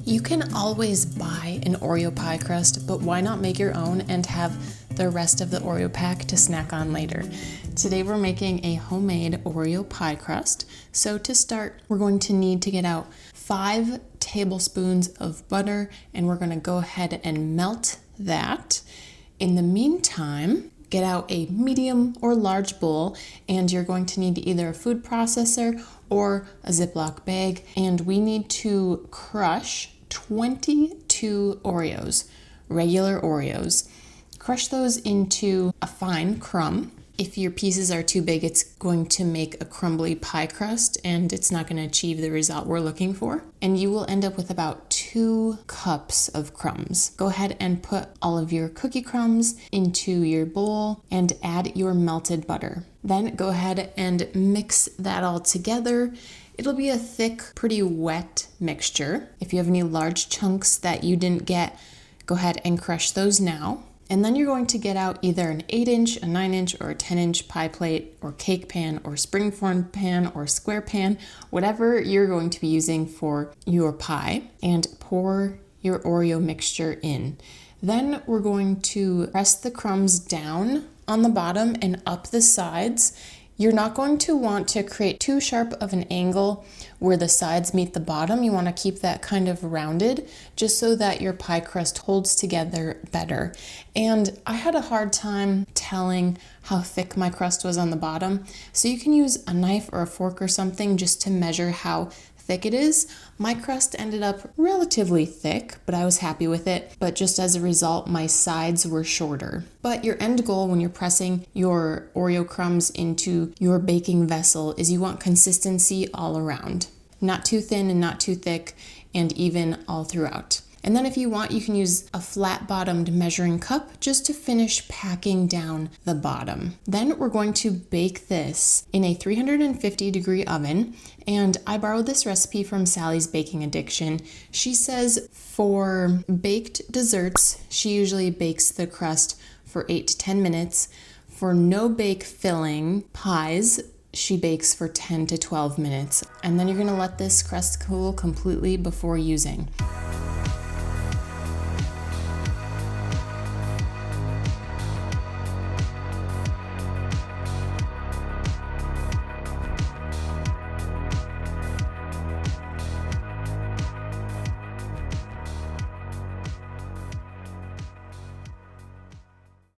You can always buy an Oreo pie crust, but why not make your own and have the rest of the Oreo pack to snack on later? Today we're making a homemade Oreo pie crust. So to start, we're going to need to get out 5 tablespoons of butter, and we're going to go ahead and melt that. In the meantime, get out a medium or large bowl, and you're going to need either a food processor or a Ziploc bag, and we need to crush 22 Oreos, regular Oreos. Crush those into a fine crumb. If your pieces are too big, it's going to make a crumbly pie crust and it's not going to achieve the result we're looking for. And you will end up with about 2 cups of crumbs. Go ahead and put all of your cookie crumbs into your bowl and add your melted butter. Then go ahead and mix that all together. It'll be a thick, pretty wet mixture. If you have any large chunks that you didn't get, go ahead and crush those now. And then you're going to get out either an 8-inch, a 9-inch, or a 10-inch pie plate, or cake pan, or springform pan, or square pan, whatever you're going to be using for your pie, and pour your Oreo mixture in. Then we're going to press the crumbs down on the bottom and up the sides. You're not going to want to create too sharp of an angle where the sides meet the bottom. You want to keep that kind of rounded just so that your pie crust holds together better. And I had a hard time telling how thick my crust was on the bottom. So you can use a knife or a fork or something just to measure how thick it is. My crust ended up relatively thick, but I was happy with it. But just as a result, my sides were shorter. But your end goal when you're pressing your Oreo crumbs into your baking vessel is you want consistency all around. Not too thin and not too thick, and even all throughout. And then if you want, you can use a flat-bottomed measuring cup just to finish packing down the bottom. Then we're going to bake this in a 350-degree oven. And I borrowed this recipe from Sally's Baking Addiction. She says for baked desserts, she usually bakes the crust for 8 to 10 minutes. For no-bake filling pies, she bakes for 10 to 12 minutes. And then you're gonna let this crust cool completely before using.